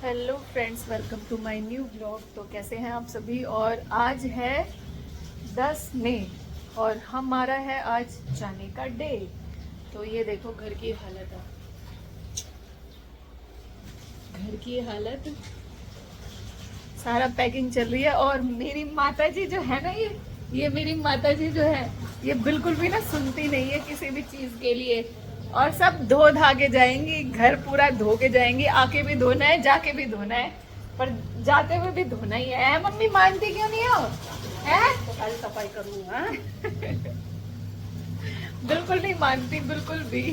Hello friends, welcome to my new blog. तो कैसे हैं आप सभी। और आज है 10 मई और हमारा है आज जाने का डे। तो ये देखो घर की हालत है, घर की हालत सारा पैकिंग चल रही है। और मेरी माताजी जो है ना, ये मेरी माताजी जो है ये बिल्कुल भी ना सुनती नहीं है किसी भी चीज के लिए। और सब धो धा के जाएंगी, घर पूरा धो के जाएंगी। आके भी धोना है, जाके भी धोना है, पर जाते हुए भी धोना ही है। मम्मी मानती क्यों नहीं हो? है तो कल सफाई करूंगा। बिल्कुल नहीं मानती, बिल्कुल भी।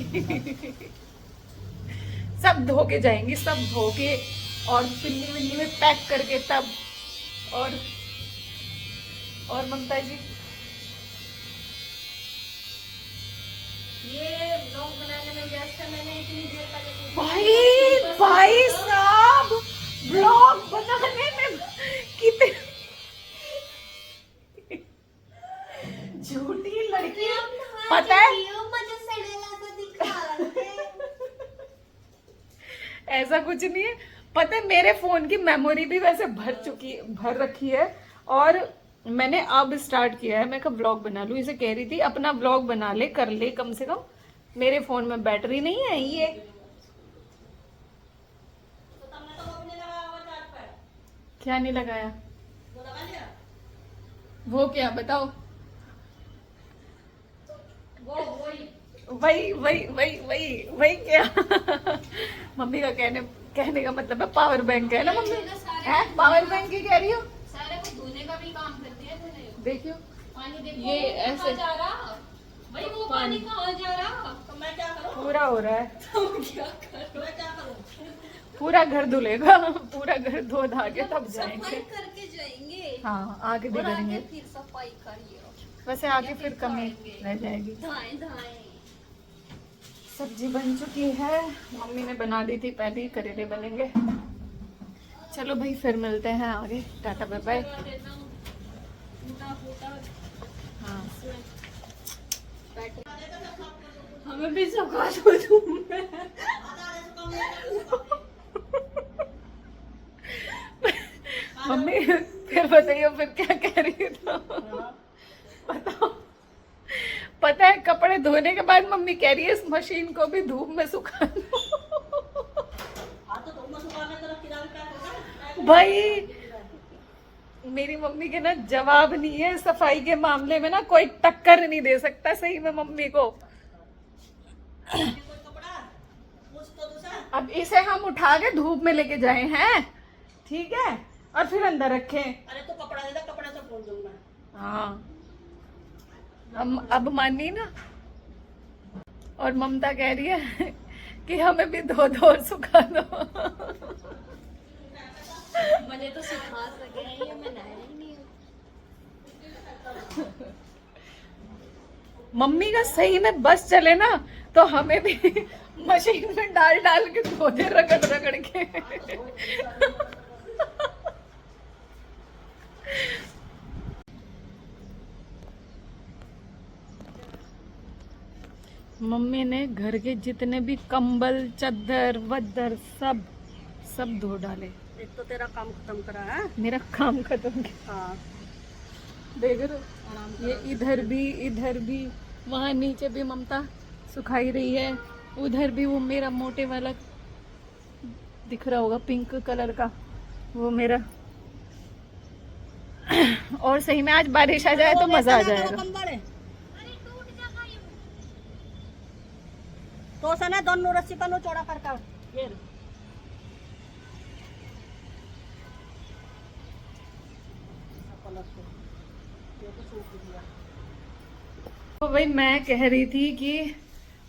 सब धो के जाएंगी, सब धो के और पिन्नी विन्नी में पैक करके तब। और ममता जी ये ब्लॉग बनाने में व्यस्त है। मैंने इतनी देर पहले भाई साहब, ब्लॉग बनाने में कितने झूठी लड़की। पता है ऐसा कुछ नहीं है। पता है मेरे फोन की मेमोरी भी वैसे भर रखी है। और मैंने अब स्टार्ट किया है, मैं कब व्लॉग बना लूं। इसे कह रही थी अपना व्लॉग बना ले, कर ले कम से कम। मेरे फोन में बैटरी नहीं है ये। तो तुमने तो वो भी नहीं लगाया हुआ चार्ज पर। क्या नहीं लगाया? वो लगा लिया। वो क्या बताओ? वो वही वही वही वही वही वही क्या? मम्मी का कहने का मतलब है पावर बैंक है ना मम्मी। है पावर बैंक की कह रही हो? सारे को धोने का भी काम करती है। धोने देखियो पानी देखो ये कहाँ ऐसे जा रहा। भाई वो पानी कहाँ जा रहा। तो मैं क्या करूँ? पूरा हो रहा है। क्या करूँ? मैं क्या करूँ? पूरा घर धुलेगा, पूरा घर धो धा के तब जाएंगे। सफाई करके जाएंगे। हाँ आगे भी और आगे करेंगे। फिर सफाई करिए। वैसे आगे फिर कमी रह जाएगी। धाएं धाएं। सब्जी बन चुकी है, मम्मी ने बना दी थी पहले ही। करेले बनेंगे। चलो भाई फिर मिलते हैं आगे। Tata bye bye. हाँ हमें भी सुखा दो तुम। मम्मी फिर बताइए, फिर क्या कह रही हो? बताओ। पता है कपड़े धोने के बाद मम्मी कह रही है इस मशीन को भी धूप में सुखा दो। भाई मेरी मम्मी के ना जवाब नहीं है सफाई के मामले में ना, कोई टक्कर नहीं दे सकता सही में मम्मी को। अब इसे हम उठा के धूप में लेके जाए हैं, ठीक है, और फिर अंदर रखें। अरे तो कपड़ा दे दे, कपड़ा से खोल दूंगा। हाँ अब मानी ना। और ममता कह रही है कि हमें भी धो धो और सुखा दो। मुझे तो सुखा सके हैं, ये मैं नहाया ही नहीं हूँ। मम्मी का सही में बस चले ना तो हमें भी मशीन में डाल डाल के धो दे, रगड़ रगड़ के। मम्मी ने घर के जितने भी कंबल चादर वदर सब धो डाले। एक तो तेरा काम खत्म करा है। मेरा काम खत्म किया। हाँ देख रहे हो, ये इधर भी वहाँ नीचे भी ममता सुखाई रही है। उधर भी वो मेरा मोटे वाला दिख रहा होगा पिंक कलर का, वो मेरा। और सही में आज बारिश आ जाए तो मजा आ जाएगा। तो सना दोनों रस्सी पनो चौड़ा कर ये तो भाई मैं कह रही थी कि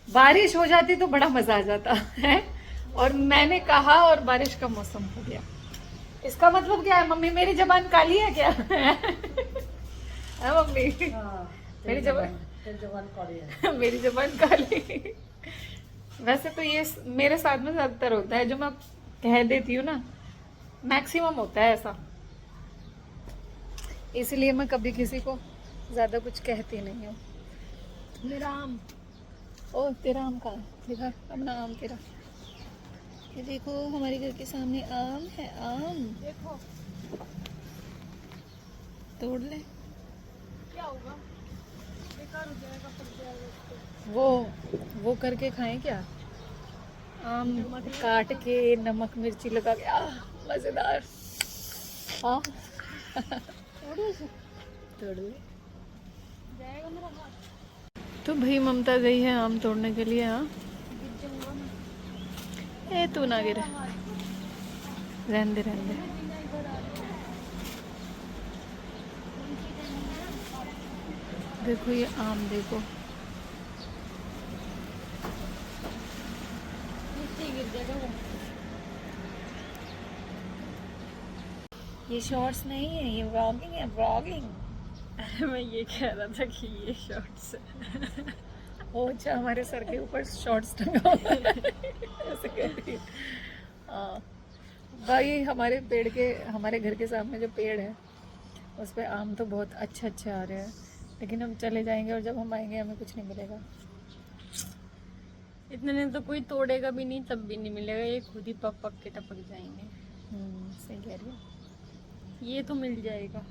बारिश हो जाती तो बड़ा मजा आ जाता है। और मैंने कहा और बारिश का मौसम हो गया। इसका मतलब क्या है मम्मी? मेरी जबान काली है क्या? है मम्मी? मेरी जबान मेरी जबान काली। वैसे तो ये मेरे साथ में ज्यादातर होता है, जो मैं कह देती हूँ ना, मैक्सिमम होता है ऐसा। इसलिए मैं कभी किसी को ज्यादा कुछ कहती नहीं हूँ। मेरा आम, ओ तेरा आम कहाँ है? दिखा अपना आम तेरा। ये देखो हमारे घर के सामने आम है, आम देखो तोड़ ले। क्या होगा, बेकार हो जाएगा, पक जाएगा। वो करके खाएं क्या, आम काट के नमक मिर्ची लगा के, मजेदार। हाँ तोड़ ले। जाएगा मेरा हाथ। तो भाई ममता गई है आम तोड़ने के लिए। हाँ ए तू ना गिरे, रहने दे रहने दे। देखो ये आम देखो, नीचे गिर जाएगा वो। ये शॉर्ट्स नहीं है, ये व्लॉगिंग है, व्लॉगिंग। मैं ये कह रहा था कि ये शॉर्ट्स हो, अच्छा हमारे सर के ऊपर शॉर्ट्स टंगा हुआ है। ऐसे कह रही है। हाँ भाई, हमारे घर के सामने जो पेड़ है उस पे आम तो बहुत अच्छे अच्छे आ रहे हैं, लेकिन हम चले जाएंगे और जब हम आएंगे हमें कुछ नहीं मिलेगा। इतने तो कोई तोड़ेगा भी नहीं, तब भी नहीं मिलेगा, ये खुद ही पक पक के टपक जाएंगे। सही कह रही है। ये तो मिल जाएगा।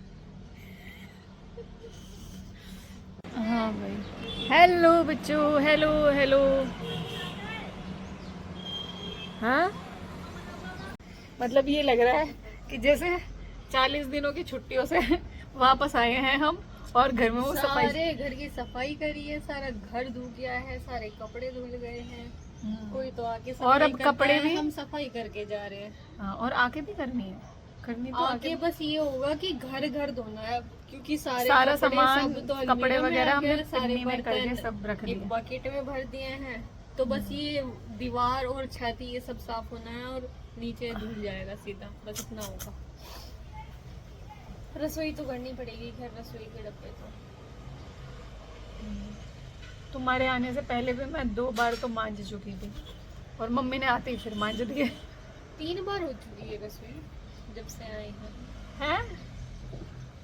हाँ भाई, हेलो बच्चों, हेलो हेलो। हाँ मतलब ये लग रहा है कि जैसे 40 दिनों की छुट्टियों से वापस आए हैं हम, और घर में वो सफाई, सारे घर की सफाई करी है, सारा घर धो गया है, सारे कपड़े धुल गए हैं। कोई तो आके सफाई और अब करता कपड़े है, भी हम सफाई करके जा रहे हैं। हाँ, और आके भी करनी तो आगे बस ये होगा कि घर घर धोना है, क्योंकि सारा कपड़े सामान, सब तो कपड़े अलमीरा में वगैरह आ गए, हमने सारे पिन्नी में करके बर्तन सब रख एक दिए। बकेट में भर दिए हैं। तो बस ये दीवार और छत ये सब साफ होना है, और नीचे धुल जाएगा सीधा, बस इतना होगा। रसोई तो करनी पड़ेगी, खैर रसोई के डब्बे तो तुम्हारे आने से पहले भी मैं 2 बार तो मांज चुकी थी, और मम्मी ने आते ही फिर मांज दिए। 3 बार हो चुकी है रसोई जब से आए हैं। हैं?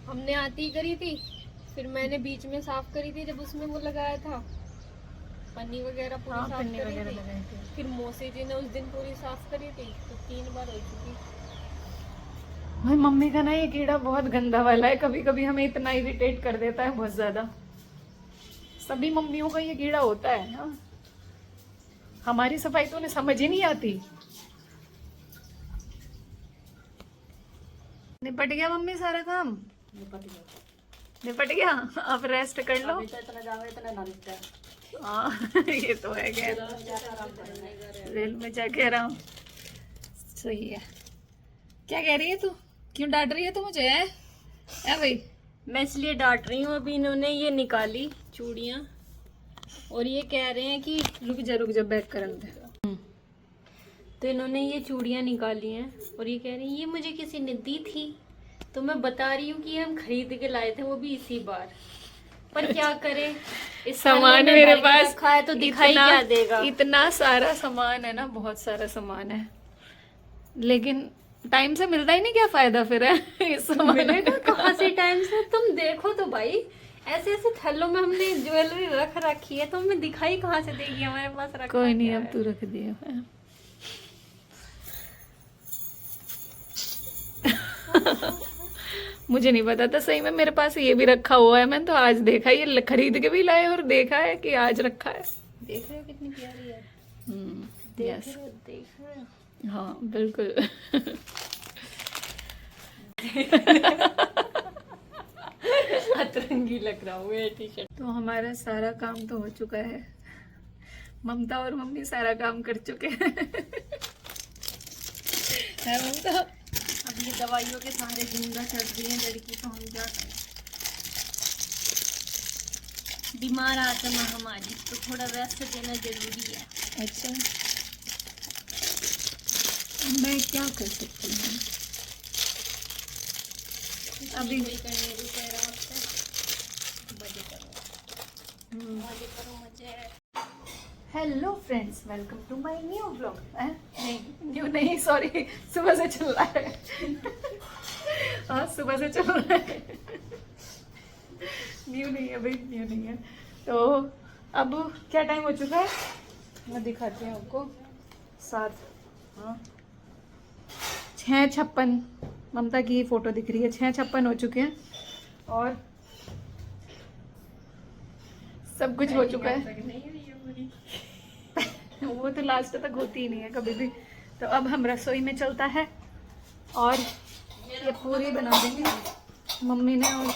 हमने आती ही करी थी, फिर मैंने बीच में साफ करी थी जब उसमें वो लगाया था, पन्नी वगैरह पूरी हाँ, साफ पिन्नी करी वगैरह थी। लगाई थी। फिर मौसी जी ने उस दिन पूरी साफ करी थी, तो 3 बार हो चुकी। भाई मम्मी का ना ये कीड़ा बहुत गंदा वाला है, कभी कभी हमें इतना इरिटेट कर देता है, बहुत ज्यादा। सभी मम्मियों का ये कीड़ा होता है। हाँ? हमारी सफाई तो उन्हें समझ ही नहीं आती। निपट गया मम्मी सारा काम? निपट गया। अब रेस्ट कर लो। हाँ ये तो है, रेल में जाके आराम। सही है। क्या कह रही है तू, क्यों डांट रही है तू मुझे? है भाई, मैं इसलिए डांट रही हूँ, अभी इन्होंने ये निकाली चूड़ियाँ, और ये कह रहे हैं कि रुक जा बैक कर दे। तो इन्होंने ये चूड़ियाँ निकाली हैं, और ये कह रहे हैं ये मुझे किसी ने दी थी। तो मैं बता रही हूँ कि हम खरीद के लाए थे, वो भी इसी बार। पर क्या करें, इस सामान मेरे पास रखा है तो दिखाई क्या देगा। इतना सारा सामान है ना, बहुत सारा सामान है, लेकिन टाइम से मिलता ही नहीं, क्या फायदा फिर है इस सामान का। कहाँ से टाइम से, तुम देखो तो भाई, ऐसे ऐसे थैलों में हमने ज्वेलरी रख रखी है, तो हमें दिखाई कहाँ से देगी हमारे पास रखा कोई नहीं, क्या अब है। तू रख दिया। मुझे नहीं पता था सही में मेरे पास ये भी रखा हुआ है, मैंने तो आज देखा, ये खरीद के भी लाए और देखा है कि आज रखा है। देख रहे हो कितनी प्यारी है। यस, देख रहे हो। हाँ बिल्कुल। अतरंगी लग रहा हूँ ये टी-शर्ट। तो हमारा सारा काम तो हो चुका है, ममता और मम्मी सारा काम कर चुके हैं। है ममता? अब ये दवाइयों के सहारे जिंदा चल रही है लड़की, तो हम क्या करें। बीमार आत्मा हमारी, तो थोड़ा रेस्ट देना जरूरी है। अच्छा, मैं क्या कर सकती हूँ अभी? करने भी कह रहा हूँ, मजे करो मजे। Hello friends, welcome to my new vlog. नहीं न्यू नहीं, सॉरी, सुबह से चल रहा है। हाँ सुबह से चल रहा है, न्यू नहीं है भाई, न्यू नहीं है। तो अब क्या टाइम हो चुका है, मैं दिखाती हूँ आपको। 7, हाँ 6:56 ममता की फोटो दिख रही है, 6:56 हो चुके हैं और सब कुछ हो चुका है। वो तो लास्ट तक होती ही नहीं है कभी भी। तो अब हम रसोई में चलता है और ये पूरी बना देंगे। मम्मी ने और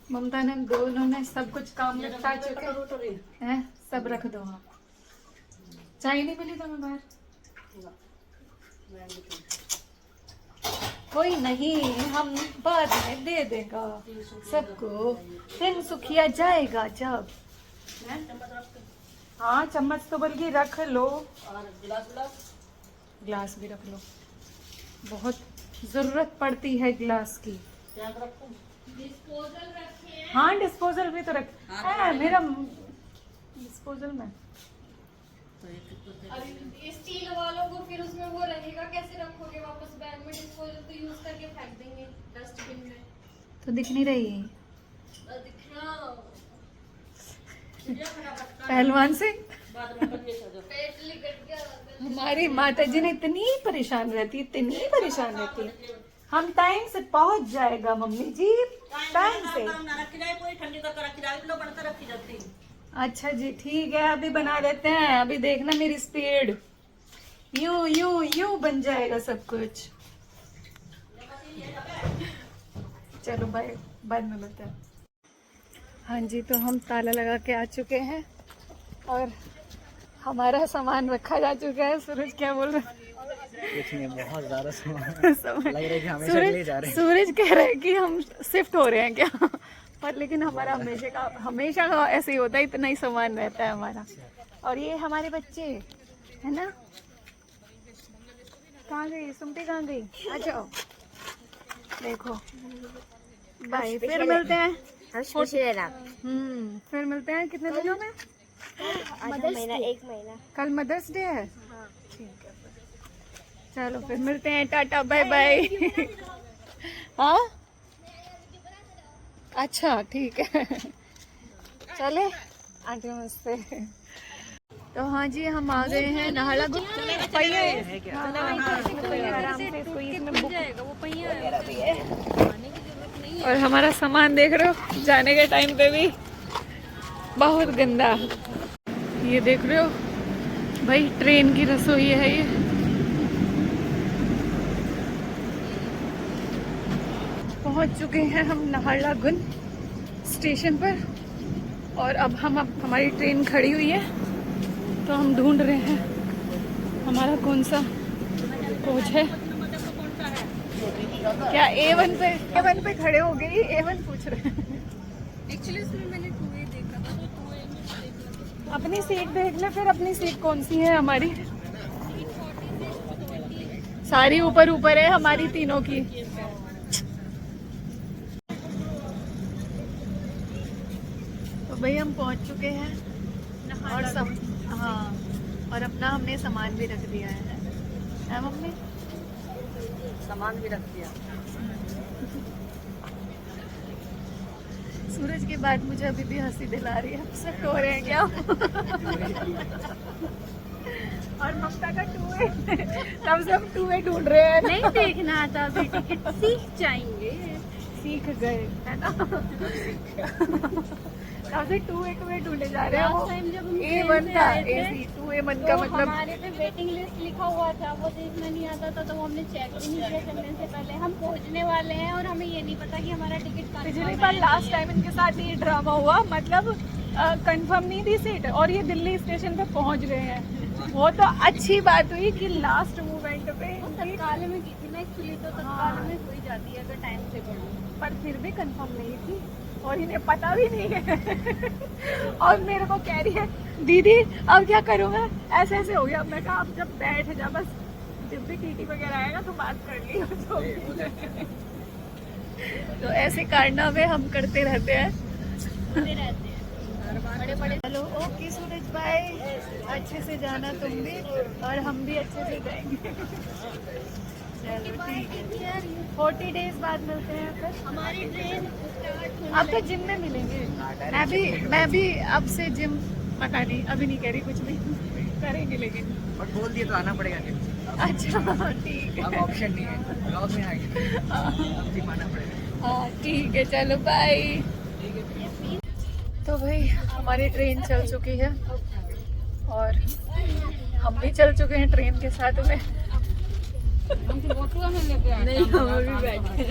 ममता ने दोनों ने सब कुछ काम निपटा चुके हैं। सब रख दो आप। चाय नहीं मिली तुम्हें बाहर? कोई नहीं, हम बाद में दे देगा सबको, दिन सुखिया जाएगा जब। हाँ चम्मच तो बल्कि रख लो, ग्लास भी रख लो, बहुत जरूरत पड़ती है ग्लास की। डिस्पोजल रखे हैं। हाँ डिस्पोजल भी तो रख मेरा डिस्पोजल में। और स्टील वालों को फिर उसमें वो रहेगा, कैसे रखोगे वापस बैग में? डिस्पोजल तो यूज करके फेंक देंगे डस्टबिन में। तो दिख नहीं रही दिखना पहलवान से। पेट लिकट गया। हमारी माता जी ने इतनी परेशान रहती, इतनी परेशान रहती। हम टाइम से पहुंच जाएगा मम्मी जी, टाइम से। अच्छा जी ठीक है, अभी बना देते हैं। अभी देखना मेरी स्पीड, यूं यूं यूं बन जाएगा सब कुछ। चलो बाय, बाद में मिलते हैं। हाँ जी, तो हम ताला लगा के आ चुके हैं और हमारा सामान रखा जा चुका है। सूरज क्या बोल रहा है? कुछ नहीं, बहुत ज्यादा सामान सामान लग रहा है कि हमेशा ले जा रहे हैं। सूरज कह रहे हैं कि हम शिफ्ट हो रहे हैं क्या? पर लेकिन हमारा हमेशा का ऐसे ही होता है, इतना ही सामान रहता है हमारा। और ये हमारे बच्चे है ना। कहाँ गई सुमती, कहाँ गई? आ जाओ, देखो। बाय, फिर मिलते हैं। फिर मिलते हैं कितने दिनों में? एक महीना। कल मदर्स डे है। ठीक है, चलो फिर मिलते हैं। Tata bye bye. हाँ अच्छा ठीक है, चले आंटी नमस्ते। तो हाँ जी, हम आ गए हैं नाहला गुन। पहिया है क्या? आराम से कोई इसमें बुक वो पहिया और हमारा सामान देख रहे हो, जाने के टाइम पे भी बहुत गंदा। ये देख रहे हो भाई, ट्रेन की रसोई है ये। पहुंच चुके हैं हम नाहरलगुन स्टेशन पर और अब हमारी ट्रेन खड़ी हुई है, तो हम ढूंढ रहे हैं हमारा कौन सा कोच है। क्या A1 पे खड़े हो गई? A1 पूछ रहे हैं। एक्चुअली उसमें मैंने 2A देखा था, तो 2A में देख लो। अपनी सीट देख ले फिर, अपनी सीट कौन सी है हमारी? सारी ऊपर ऊपर है हमारी तीनों की। तो भाई हम पहुंच चुके हैं और सब, हाँ, और अपना हमने सामान भी रख दिया है मम्मी? सामान भी रख दिया। सूरज की बात मुझे अभी भी हंसी दिला रही है। शिफ्ट हो रहे हैं क्या? और ममता का 2A, तब से हम 2A ढूंढ रहे हैं। नहीं देखना था अभी, टिकट सीख जाएंगे। सीख गए है ना। तब से 2A को ढूंढे जा रहे हैं। वो A1 था, A2A1 का मतलब। हमारे पे वेटिंग लिस्ट लिखा हुआ था, वो देखना नहीं आता था, तो वो हमने चेक भी नहीं किया करने से पहले। हम पहुंचने वाले हैं और हमें ये नहीं पता कि हमारा टिकट पिछली बार लास्ट टाइम इनके साथ ये ड्रामा हुआ, मतलब कंफर्म नहीं थी सीट और ये दिल्ली स्टेशन पे पहुंच गए हैं। वो तो अच्छी बात हुई कि लास्ट मोमेंट पे तत्काल में की थी ना एक्चुअली, तो तत्काल में हो ही जाती है अगर टाइम से बढ़ो, पर फिर भी कंफर्म नहीं थी और इन्हें पता भी नहीं है। और मेरे को कह रही है दीदी अब क्या करूँगा, ऐसे ऐसे हो गया। मैं कहा अब जब बैठ जा, बस जब भी टीटी वगैरह आएगा तो बात कर लियो। तो ऐसे कारनामे हम करते रहते हैं। बड़े बड़े। हेलो, ओके सूरज भाई, अच्छे से जाना तुम भी और हम भी अच्छे से जाएंगे। चलो ठीक है, 40 डेज बाद मिलते हैं फिर। हमारी ट्रेन अब तो जिम में मिलेंगे। मैं भी अब से जिम, पता नहीं, अभी नहीं कह रही कुछ भी, करेंगे लेकिन। बट बोल दिए तो आना पड़ेगा। अच्छा ठीक है। अब ऑप्शन नहीं है, ब्लॉग में आएगी अब दिखाना पड़ेगा। हाँ ठीक है, चलो बाय। तो भाई हमारी ट्रेन चल चुकी है और हम भी चल चुके हैं ट्रेन के साथ में। नहीं, हम अभी बैठे।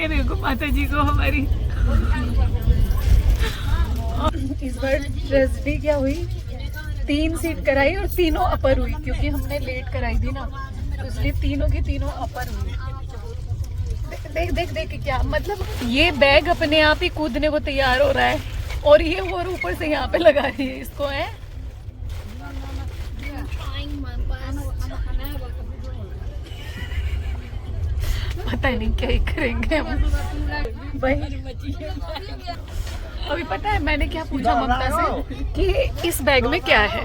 ये देखो माता जी को हमारी। इस बार ट्रेजेडी क्या हुई, 3 सीट कराई और तीनों अपर हुई, क्योंकि हमने लेट कराई थी ना, तो इसलिए तीनों की तीनों अपर हुई। देख देख देख क्या मतलब, ये बैग अपने आप ही कूदने को तैयार हो रहा है और ये और ऊपर से यहाँ पे लगा रही है इसको है। पता नहीं क्या ही करेंगे हम भाई। अभी पता है मैंने क्या पूछा ममता से कि इस बैग में क्या है,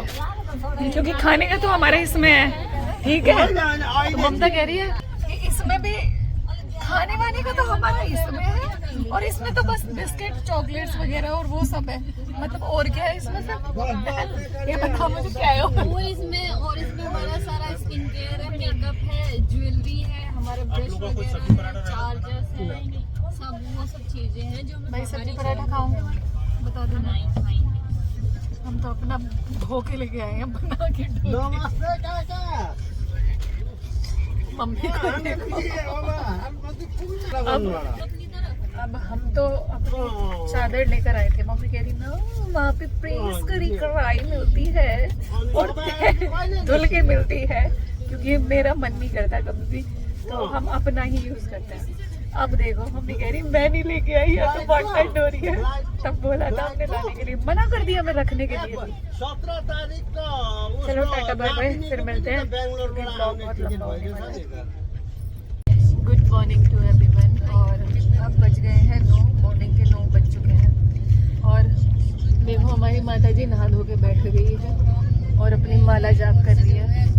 क्योंकि खाने का तो हमारा इसमें है, ठीक है। तो ममता कह रही है कि इसमें भी खाने वाने का तो हमारा इसमें है और इसमें तो बस बिस्किट चॉकलेट्स वगैरह और वो सब है, मतलब और क्या है इसमें सब। ये बताओ मुझे क्या है और इसमें हमारा सारा स्किन केयर है, मेकअप है, ज्वेलरी है, हमारे ब्रश वगैरह, चार्जर्स है, वो सब चीजें हैं जो भाई। सब्जी पराठा खाओगे बता देना, हम तो अपना धो के लेके आए हैं बना के। मम्मी को अब हम तो अपनी चादर लेकर आए थे। मम्मी कह रही ना वहाँ पे प्रेस करी कढ़ाई मिलती है और धुल के मिलती है, क्योंकि मेरा मन नहीं करता कभी भी, तो हम अपना ही यूज करते हैं। अब देखो मम्मी कह रही मैं नहीं लेके आई है, तो बहुत ठंड हो रही है। तब बोला था हमने लाने के लिए, मना कर दिया मैं रखने के लिए। 17 तारीख को चलो टाटा बाय बाय, फिर मिलते हैं। ब्लॉग बहुत लंबा होने वाला है। गुड मॉर्निंग टू एवरीवन, और अब बज गए हैं 9, मॉर्निंग के 9 बज चुके हैं। और देखो हमारी माता जी नहा धो के बैठ गई है और अपनी माला जाप कर रही है।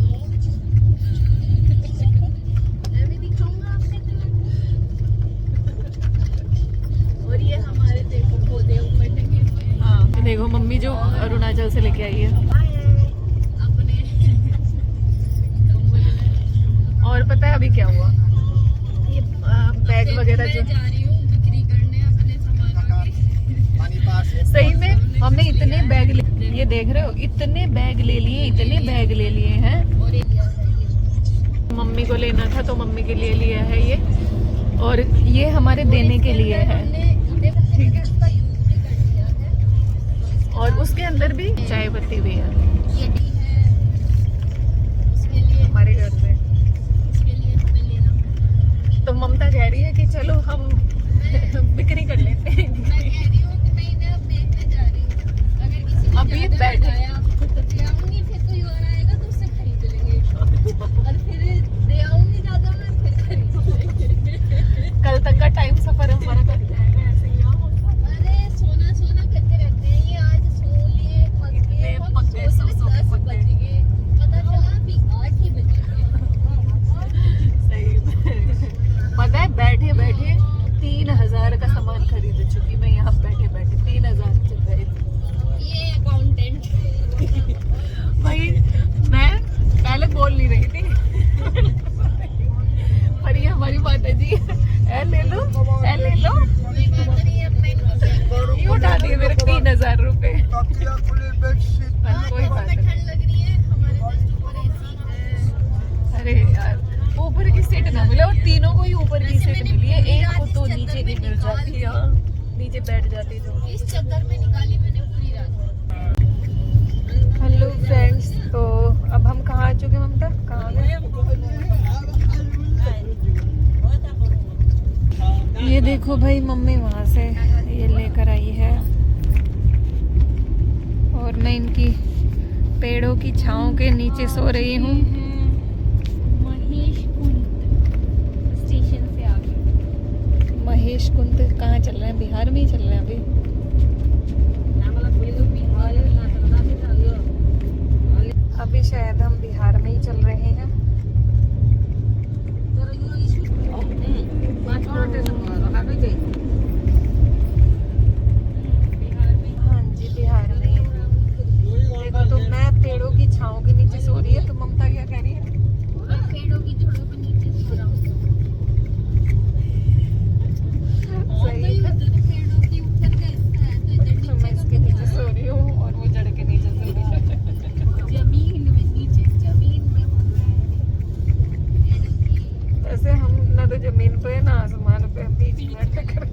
और ये हमारे देखो पौधे ऊपर टंगे हुए हैं। हाँ देखो मम्मी जो अरुणाचल से लेके आई है अपने। और पता है अभी क्या हुआ, ये बैग वगैरह जो जा रही हूँ बिक्री करने अपने सामानों की। सही में हमने इतने बैग ये देख रहे हो, इतने बैग ले लिए हैं। मम्मी को लेना था तो मम्मी के लिए लिया है ये, और ये हमारे देने के लिए है, ठीक है। और उसके अंदर भी चाय पत्ती भी है हमारे घर में। तो ममता कह रही है कि चलो हम बिक्री कर लेते हैं। अब ये बैग कल तक का टाइम सफर हमारा कर जाएगा ऐसे ही। अरे सोना करते रहते हैं ये, आज सो लिए पक्के 10 बज गए, पता चला अभी 8 ही बजे। सही में पता है बैठे 3000 का सामान खरीद चुकी मैं, यहाँ बैठे 3000 चल रहे थे। ये अकाउंटेंट भाई मैं पहले बोल नहीं रही थी पर ये हमारी माता जी ले लो ये उठा दिए मेरे 3000 रुपए। कोई बात नहीं, ठंड लग रही है, हमारे जस्ट ऊपर एसी है। अरे यार ऊपर की सीट ना मिले, और तीनों को ही ऊपर की सीट मिली है, एक को तो नीचे की मिल जाती है, नीचे बैठ जाती जो। इस चादर में निकाली मैंने पूरी रात। हेलो फ्रेंड्स, तो अब हम कहाँ आ चुके ममता, कहाँ गए? ये देखो भाई मम्मी वहाँ से ये लेकर आई है, और मैं इनकी पेड़ों की छांव के नीचे सो रही हूँ। महेश कुंड स्टेशन से आगे। महेश कुंड कहाँ चल रहे हैं? बिहार में ही चल रहे हैं अभी। अभी शायद हम बिहार में ही चल रहे हैं। हाँ जी बिहार में। देखो तो मैं पेड़ों की छांव के नीचे सो रही है, तो ममता क्या कह रही है? ना तो जमीन पे ना आसमान पे, बीच में टकरा।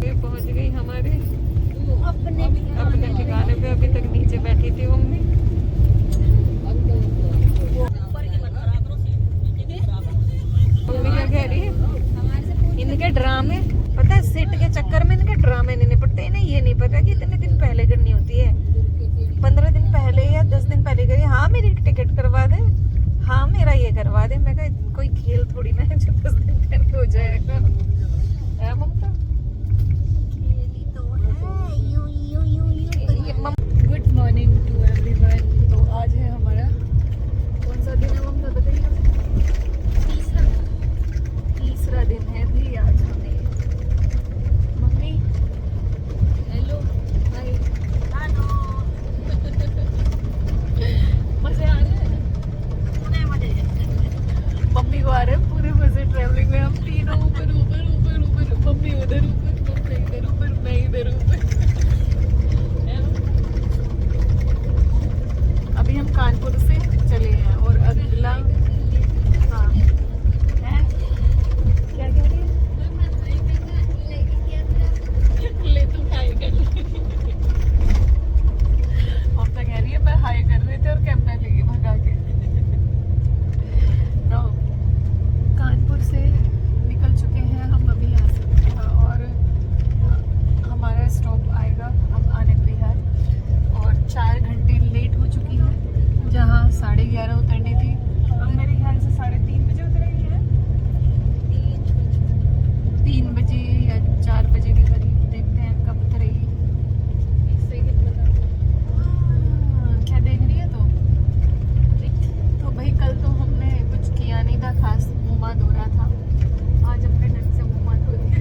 ये पहुंच गई हमारे अपने ठिकाने पे। अभी तक नीचे बैठी थी मम्मी। मम्मी क्या कह रही है? इनके ड्रामे पता है, सेट के चक्कर में इनके ड्रामे नहीं निपटते। इन्हें ये नहीं पता कि इतने दिन पहले करनी होती है, 15 दिन पहले या 10 दिन पहले करिए। हाँ मेरी टिकट करवा दे, हाँ मेरा ये करवा दे। मैं कहा कोई खेल थोड़ी ना है जो 10 दिन पहले हो जाएगा। है Mamata? Good morning to everyone. तो आज है हमारा कौन सा दिन है ममता बताइए? तीसरा दिन है भी आज हमें। Mummy hello hi. मजे आ रहे हैं? मम्मी को आ रहे हैं पूरे मजे ट्रैवलिंग में। हम तीनों ऊपर ऊपर ऊपर ऊपर, मम्मी उधर ऊपर, मम्मी इधर ऊपर, मैं इधर ऊपर। अभी हम कानपुर से चले हैं और अगला हाँ है क्या कह रही है? ले तू हाय कर ले। ममता कह रही है मैं हाय कर रहे थे और कैमरा लेके भगा के। तो कानपुर से निकल चुके हैं हम अभी यहाँ से और हमारा स्टॉप आएगा अब आनंद विहार और 4 घंटे लेट हो चुकी है। जहाँ 11:30 उतरनी थी, अब मेरे ख्याल से 3:30 बजे उतरेगी है। 3 बजे या 4 बजे के करीब, देखते हैं कब उतरेगी। क्या देख रही है? तो भाई कल तो हमने कुछ किया नहीं था खास, मुँह धोरा था। आज अपने ढंग से मुँह धो रही है।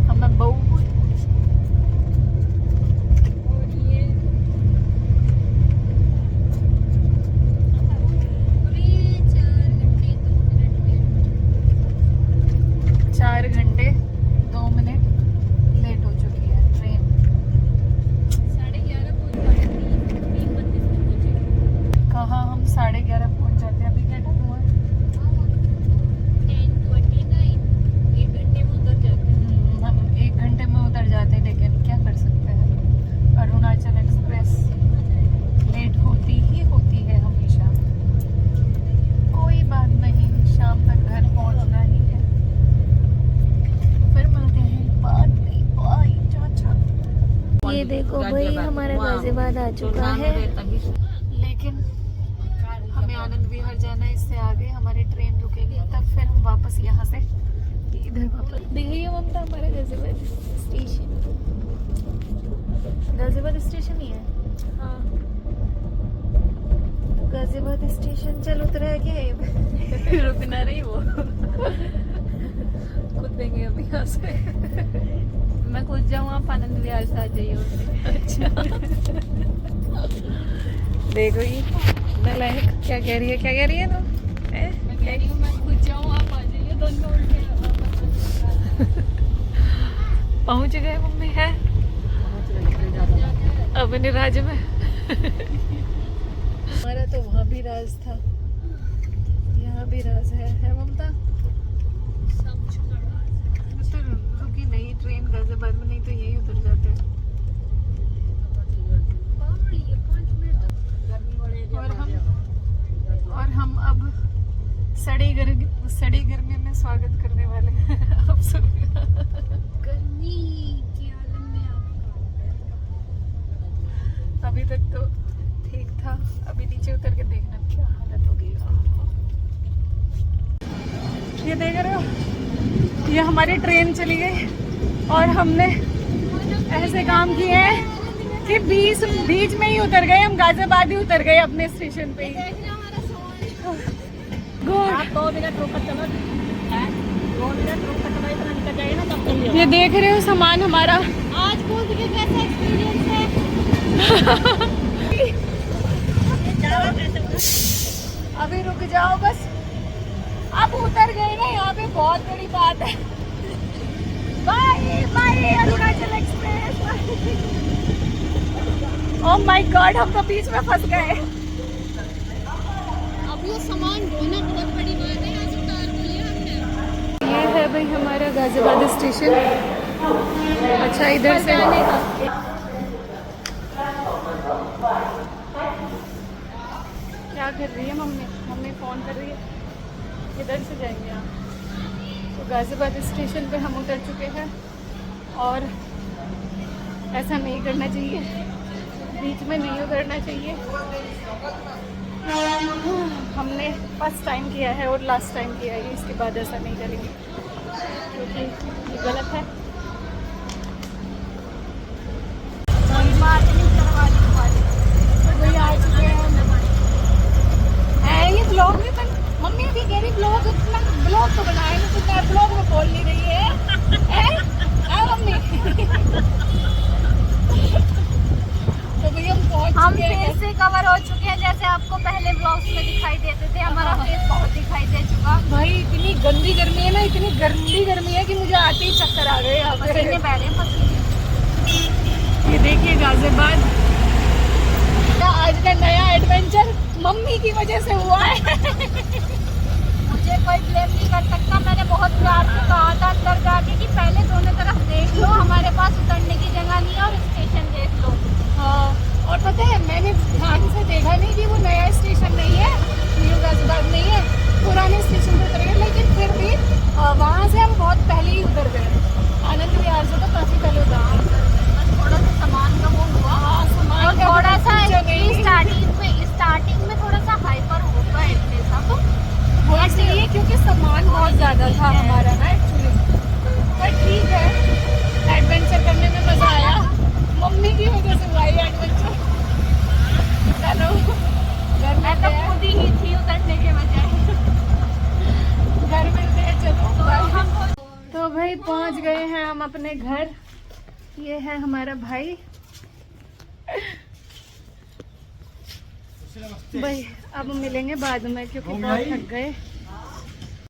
हमें बहू और ये 4 घंटे 2 मिनट लेट हो चुकी है ट्रेन। 11:30 कहाँ हम 11:30 पहुँच जाते हैं। अभी क्या टाइम हुआ? हम 1 घंटे में उतर जाते हैं, लेकिन क्या कर सकते हैं। अरुणाचल एक्सप्रेस लेट होती ही होती है हमेशा। कोई बात नहीं, शाम तक घर पहुंचना ही है। फिर मिलते हैं बाद में। बाय चाचा। ये देखो भाई हमारा गाजियाबाद आ चुका है। लेकिन हमें आनंद विहार जाना है, इससे आगे हमारी ट्रेन रुकेगी, तब फिर हम वापस यहाँ से इधर वापस। देखिए ममता हमारा गाजियाबाद स्टेशन। गाजियाबाद स्टेशन ही है। हाँ गाजियाबाद स्टेशन चल उतरा है क्या? रुकना नहीं वो। खुद देंगे अभी यहाँ से। मैं खुद जाऊँ, आप आनंद विहार से आ जाइए। देखो ये नालायक क्या कह रही है? क्या कह रही है तुम? मैं कह रही हूँ मैं खुद जाऊँ, आप आ जाइए। दोनों उल्टे पहुंच गए मम्मी है अपने राज्य में। हमारा तो वहाँ भी राज था, यहाँ भी राज है ममता? तो रुकी नहीं ट्रेन गाजियाबाद में, नहीं तो यही उतर जाते हैं। और हम अब सड़ी गर्मी में स्वागत करने वाले हैं आप सबका। गर्मी के आलम में अभी तक तो ठीक था, अभी नीचे उतर के देखना क्या हालत होगी। ये देख रहे हो, ये हमारी ट्रेन चली गई और हमने ऐसे काम किए हैं कि बीच में ही उतर गए। हम गाजियाबाद ही उतर गए अपने स्टेशन पे ही। गुड। 2 मिनट रुक कर चलो। 2 मिनट रुक कर चलो, इतना निकल जाएगा ना तब चलिए। ये देख रहे हो सामान हमारा। आज कूद के कैसा एक्सपीरियंस है? अभी रुक जाओ बस, अब उतर गए ना, यहाँ पे बहुत बड़ी बात है। Bye bye Arunachal express. Oh my god, हम तो बीच में फंस गए। अब स्टेशन। अच्छा इधर से क्या कर रही है मम्मी? मम्मी फ़ोन कर रही है, किधर से जाएंगे आप? तो गाज़ियाबाद स्टेशन पे हम उतर चुके हैं और ऐसा नहीं करना चाहिए, बीच में नहीं उतरना चाहिए। हमने फर्स्ट टाइम किया है और लास्ट टाइम किया है, इसके बाद ऐसा नहीं करेंगे क्योंकि ये गलत है। वही आ चुके हैं ये ब्लॉग में, पर मम्मी भी कह रही ब्लॉग इतना ब्लॉग तो बनाए ना, तो मैं ब्लॉग में बोल नहीं रही है मम्मी। तो भैया हम पहुंच हम चुके हैं। फेस से कवर हो चुके हैं, जैसे आपको पहले ब्लॉग्स में दिखाई देते थे, हमारा फेस बहुत दिखाई दे चुका। भाई इतनी गंदी गर्मी है ना, इतनी गंदी गर्मी है कि मुझे आते ही चक्कर आ गए यहाँ पे। पसीने बह रहे हैं, पसीने। ये देखिए गाज़ियाबाद, आज का नया एडवेंचर मम्मी की वजह से हुआ है। मुझे कोई ब्लेम नहीं कर सकता, मैंने बहुत प्यार से कहा था अंदर जाके कि पहले दोनों तरफ देख लो, हमारे पास उतरने की जगह नहीं है और स्टेशन देख लो। हाँ, और पता है मैंने ध्यान से देखा नहीं कि वो नया स्टेशन नहीं है, न्यू गाज़ियाबाद नहीं है, पुराने स्टेशन पर उतर गए, लेकिन फिर भी वहाँ से हम बहुत पहले ही उतर गए। आनंद विहार से तो काफ़ी पहले उतर गए। थोड़ा सा सामान का वो हुआ, हाँ, सामान और का थोड़ा भी सा जो नहीं स्टार्टिंग में थोड़ा सा हाइपर होगा इतने सब। वो इसलिए क्योंकि सामान बहुत ज़्यादा था हमारा ना एक्चुअली, पर ठीक है एडवेंचर करने में मज़ा आया। मम्मी की वजह से हुआ ये एडवेंचर। चलो घर मैं में तो खुद ही थी उतरने के बजाय। घर मिलते हैं, चलो बाय। हम तो भाई पहुंच गए हैं हम अपने घर। ये है हमारा भाई। भाई अब मिलेंगे बाद में क्योंकि बहुत थक गए।